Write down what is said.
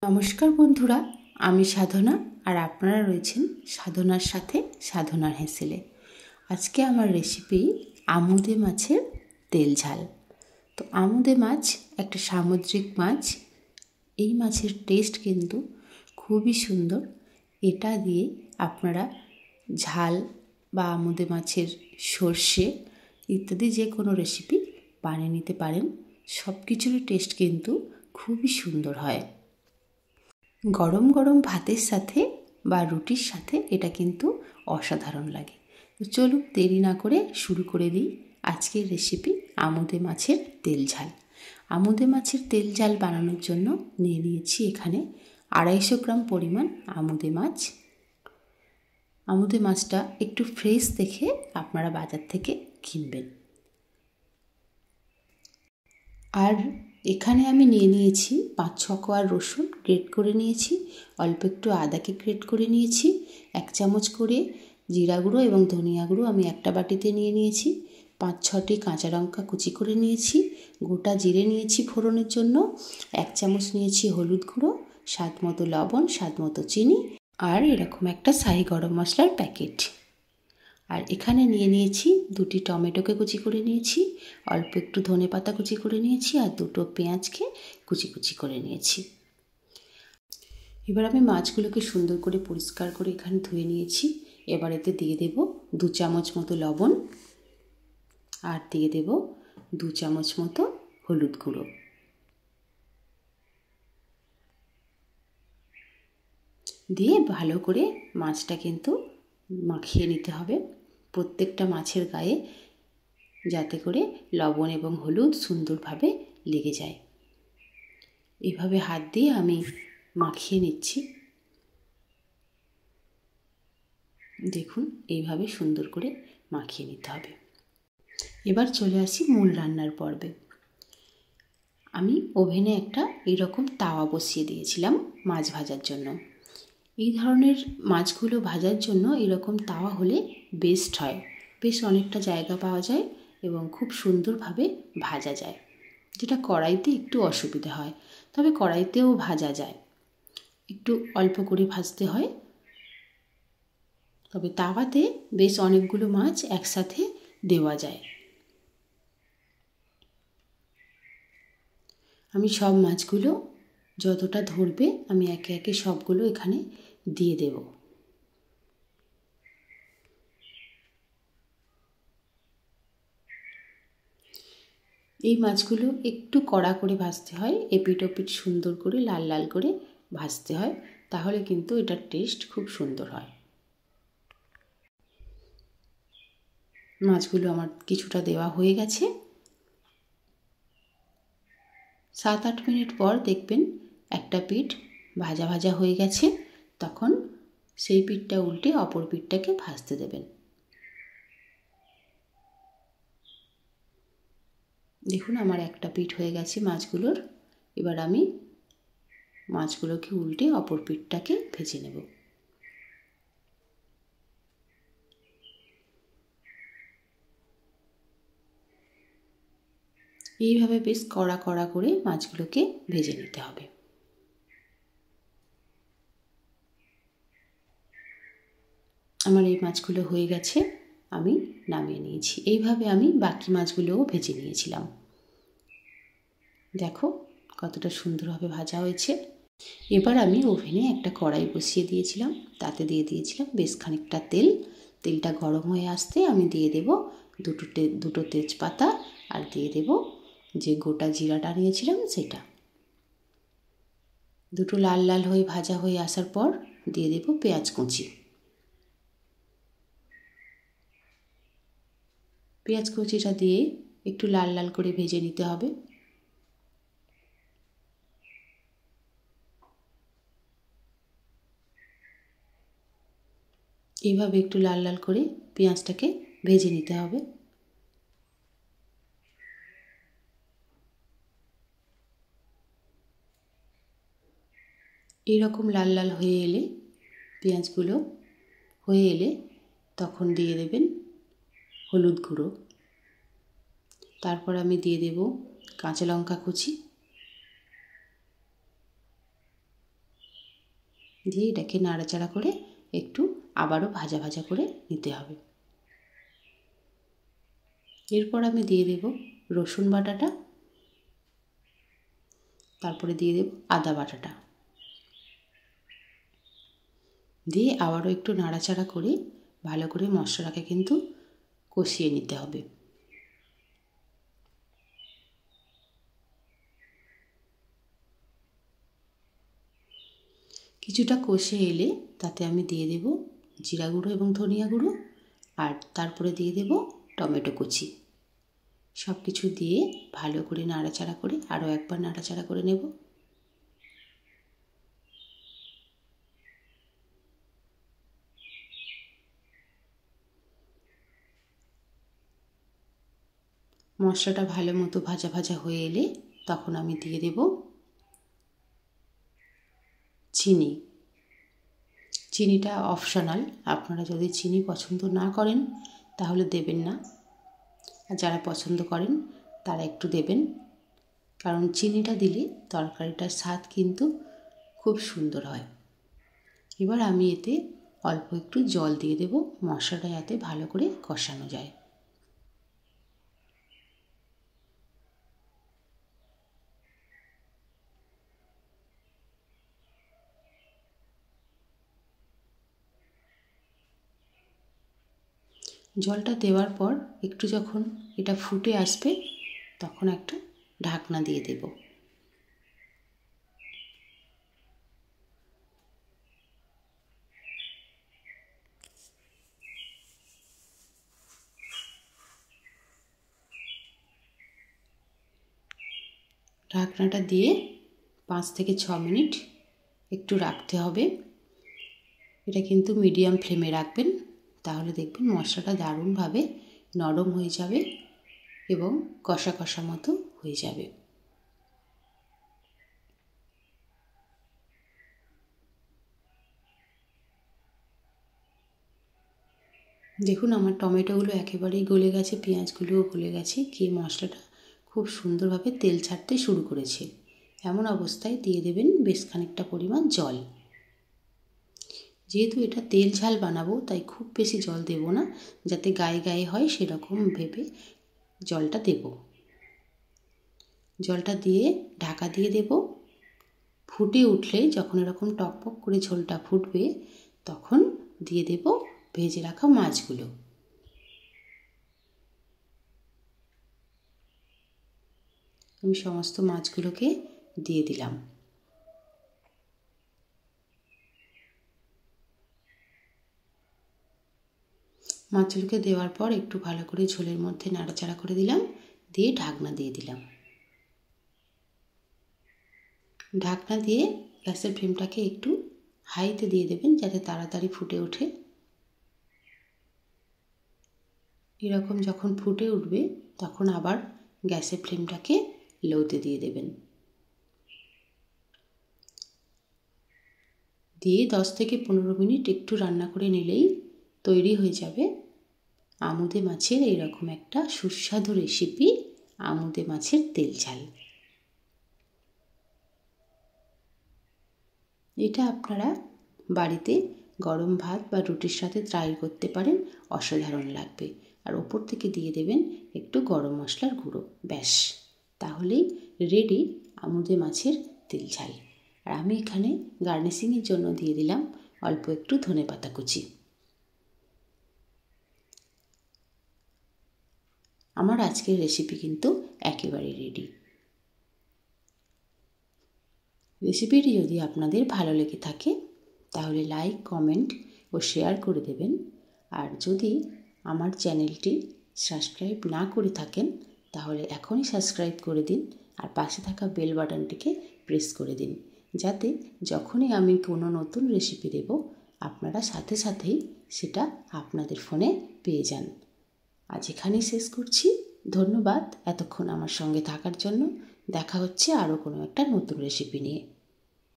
নমস্কার বন্ধুরা, আমি সাধনা আর আপনারা রয়েছেন সাধনার সাথে সাধনার হেসেলে। আজকে আমার রেসিপি আমুদে মাছের তেল ঝাল। তো আমুদে মাছ একটা সামুদ্রিক মাছ। এই মাছের টেস্ট কিন্তু খুবই সুন্দর। এটা দিয়ে আপনারা ঝাল বা আমুদে মাছের সর্ষে ইত্যাদি যে কোনো রেসিপি বানিয়ে নিতে পারেন। সব কিছুরই টেস্ট কিন্তু খুবই সুন্দর হয়। গরম গরম ভাতের সাথে বা রুটির সাথে এটা কিন্তু অসাধারণ লাগে। তো চলুন দেরি না করে শুরু করে দিই আজকের রেসিপি আমুদে মাছের তেল ঝাল। আমুদে মাছের তেল ঝাল বানানোর জন্য নিয়ে নিয়েছি এখানে 250 গ্রাম পরিমাণ আমুদে মাছ। আমুদে মাছটা একটু ফ্রেশ দেখে আপনারা বাজার থেকে কিনবেন। আর এখানে আমি নিয়ে নিয়েছি 5-6 কোয়া রসুন গ্রেট করে নিয়েছি, অল্প একটু আদাকে গ্রেট করে নিয়েছি, 1 চামচ করে জিরা গুঁড়ো এবং ধনিয়া গুঁড়ো আমি একটা বাটিতে নিয়ে নিয়েছি, 5-6টি কাঁচা লঙ্কা কুচি করে নিয়েছি, গোটা জিরে নিয়েছি ফোড়নের জন্য, 1 চামচ নিয়েছি হলুদ গুঁড়ো, স্বাদ মতো লবণ, স্বাদ মতো চিনি আর এরকম একটা শাহি গরম মশলার প্যাকেট। আর এখানে নিয়ে নিয়েছি 2টি টমেটোকে কুচি করে নিয়েছি, অল্প একটু ধনেপাতা কুচি করে নিয়েছি আর 2টো পেঁয়াজকে কুচি কুচি করে নিয়েছি। এবার আমি মাছগুলোকে সুন্দর করে পরিষ্কার করে এখানে ধুয়ে নিয়েছি। এবার এতে দিয়ে দেব 2 চামচ মতো লবণ আর দিয়ে দেব 2 চামচ মতো হলুদ গুঁড়ো। দিয়ে ভালো করে মাছটা কিন্তু মাখিয়ে নিতে হবে প্রত্যেকটা মাছের গায়ে, যাতে করে লবণ এবং হলুদ সুন্দরভাবে লেগে যায়। এভাবে হাত দিয়ে আমি মাখিয়ে নিচ্ছি। দেখুন এইভাবে সুন্দর করে মাখিয়ে নিতে হবে। এবার চলে আসি মূল রান্নার পর্বে। আমি ওভেনে একটা এরকম তাওয়া বসিয়ে দিয়েছিলাম মাছ ভাজার জন্য। এই ধরনের মাছগুলো ভাজার জন্য এরকম তাওয়া হলে বেস্ট হয়। বেশ অনেকটা জায়গা পাওয়া যায় এবং খুব সুন্দরভাবে ভাজা যায়, যেটা কড়াইতে একটু অসুবিধা হয়। তবে কড়াইতেও ভাজা যায়, একটু অল্প করে ভাজতে হয়। তবে তাওয়াতে বেশ অনেকগুলো মাছ একসাথে দেওয়া যায়। আমি সব মাছগুলো যতটা ধরবে আমি একে একে সবগুলো এখানে দিয়ে দেব। এই মাছগুলো একটু কড়া করে ভাজতে হয়, এপিট ওপিট সুন্দর করে লাল লাল করে ভাজতে হয়, তাহলে কিন্তু এটার টেস্ট খুব সুন্দর হয়। মাছগুলো আমার কিছুটা দেওয়া হয়ে গেছে। 7-8 মিনিট পর দেখবেন একটা পিঠ ভাজা ভাজা হয়ে গেছে, তখন সেই পিঠটা উল্টে অপর পিঠটাকে ভাজতে দেবেন। দেখুন আমার একটা পিঠ হয়ে গেছে মাছগুলোর। এবার আমি মাছগুলোকে উল্টে অপর পিঠটাকে ভেজে নেব। এইভাবে বেশ কড়া কড়া করে মাছগুলোকে ভেজে নিতে হবে। আমার এই মাছগুলো হয়ে গেছে, আমি নামিয়ে নিয়েছি। এইভাবে আমি বাকি মাছগুলোও ভেজে নিয়েছিলাম। দেখো কতটা সুন্দরভাবে ভাজা হয়েছে। এবার আমি ওভেনে একটা কড়াই বসিয়ে দিয়েছিলাম, তাতে দিয়ে দিয়েছিলাম বেশ খানিকটা তেল। তেলটা গরম হয়ে আসতে আমি দিয়ে দেব দুটো তেজপাতা আর দিয়ে দেব যে গোটা জিরাটা নিয়েছিলাম সেটা। দুটো লাল লাল হয়ে ভাজা হয়ে আসার পর দিয়ে দেব পেঁয়াজ কুচি। পেঁয়াজ কুচিটা দিয়ে একটু লাল লাল করে ভেজে নিতে হবে। এইভাবে একটু লাল লাল করে পেঁয়াজটাকে ভেজে নিতে হবে। এইরকম লাল লাল হয়ে এলে, পেঁয়াজগুলো হয়ে এলে তখন দিয়ে দেবেন হলুদ গুঁড়ো। তারপর আমি দিয়ে দেব কাঁচা লঙ্কা কুচি, দিয়ে এটাকে নাড়াচাড়া করে একটু আবারও ভাজা ভাজা করে নিতে হবে। এরপর আমি দিয়ে দেব রসুন বাটাটা, তারপরে দিয়ে দেব আদা বাটাটা, দিয়ে আবারও একটু নাড়াচাড়া করে ভালো করে মশলাটাকে কিন্তু কষিয়ে নিতে হবে। কিছুটা কষে এলে তাতে আমি দিয়ে দেব জিরা গুঁড়ো এবং ধনিয়া গুঁড়ো, আর তারপরে দিয়ে দেব টমেটো কুচি। সব কিছু দিয়ে ভালো করে নাড়াচাড়া করে আরও একবার নাড়াচাড়া করে নেব। মশলাটা ভালো মতো ভাজা ভাজা হয়ে এলে তখন আমি দিয়ে দেব চিনি। চিনিটা অপশনাল, আপনারা যদি চিনি পছন্দ না করেন তাহলে দেবেন না, আর যারা পছন্দ করেন তারা একটু দেবেন, কারণ চিনিটা দিলে তরকারিটার স্বাদ কিন্তু খুব সুন্দর হয়। এবার আমি এতে অল্প একটু জল দিয়ে দেব, মশলাটা যাতে ভালো করে কষানো যায়। জলটা দেওয়ার পর একটু যখন এটা ফুটে আসবে তখন একটা ঢাকনা দিয়ে দেব। ঢাকনাটা দিয়ে 5 থেকে 6 মিনিট একটু রাখতে হবে। এটা কিন্তু মিডিয়াম ফ্লেমে রাখবেন, তাহলে দেখবেন মশলাটা দারুণভাবে নরম হয়ে যাবে এবং কষা কষা মতো হয়ে যাবে। দেখুন আমার টমেটোগুলো একেবারেই গলে গেছে, পেঁয়াজগুলোও গলে গেছে, কি মশলাটা খুব সুন্দরভাবে তেল ছাড়তে শুরু করেছে। এমন অবস্থায় দিয়ে দেবেন বেশ খানিকটা পরিমাণ জল। যেহেতু এটা তেল ঝাল বানাবো তাই খুব বেশি জল দেব না, যাতে গায়ে গায়ে হয় সেরকম ভেবে জলটা দেব। জলটা দিয়ে ঢাকা দিয়ে দেব। ফুটে উঠলে যখন এরকম টকপক করে ঝোলটা ফুটবে তখন দিয়ে দেব ভেজে রাখা মাছগুলো। আমি সমস্ত মাছগুলোকে দিয়ে দিলাম। মাছগুলোকে দেওয়ার পর একটু ভালো করে ঝোলের মধ্যে নাড়াচাড়া করে দিলাম, দিয়ে ঢাকনা দিয়ে দিলাম। ঢাকনা দিয়ে গ্যাসের ফ্লেমটাকে একটু হাইতে দিয়ে দেবেন যাতে তাড়াতাড়ি ফুটে ওঠে। এরকম যখন ফুটে উঠবে তখন আবার গ্যাসের ফ্লেমটাকে লোতে দিয়ে দেবেন। দিয়ে 10 থেকে 15 মিনিট একটু রান্না করে নিলেই তৈরি হয়ে যাবে আমুদে মাছের এইরকম একটা সুস্বাদু রেসিপি, আমুদে মাছের তেল ঝাল। এটা আপনারা বাড়িতে গরম ভাত বা রুটির সাথে ট্রাই করতে পারেন, অসাধারণ লাগবে। আর ওপর থেকে দিয়ে দেবেন একটু গরম মশলার গুঁড়ো, ব্যাস তাহলেই রেডি আমুদে মাছের তেল ঝাল। আর আমি এখানে গার্নিশিংয়ের জন্য দিয়ে দিলাম অল্প একটু ধনেপাতা কুচি। আমার আজকের রেসিপি কিন্তু একেবারে রেডি। রেসিপিটি যদি আপনাদের ভালো লেগে থাকে তাহলে লাইক, কমেন্ট ও শেয়ার করে দেবেন। আর যদি আমার চ্যানেলটি সাবস্ক্রাইব না করে থাকেন তাহলে এখনই সাবস্ক্রাইব করে দিন, আর পাশে থাকা বেল বাটনটিকে প্রেস করে দিন, যাতে যখনই আমি কোনো নতুন রেসিপি দেব আপনারা সাথে সাথেই সেটা আপনাদের ফোনে পেয়ে যান। আজ এখানেই শেষ করছি। ধন্যবাদ এতক্ষণ আমার সঙ্গে থাকার জন্য। দেখা হচ্ছে আরও কোনো একটা নতুন রেসিপি নিয়ে।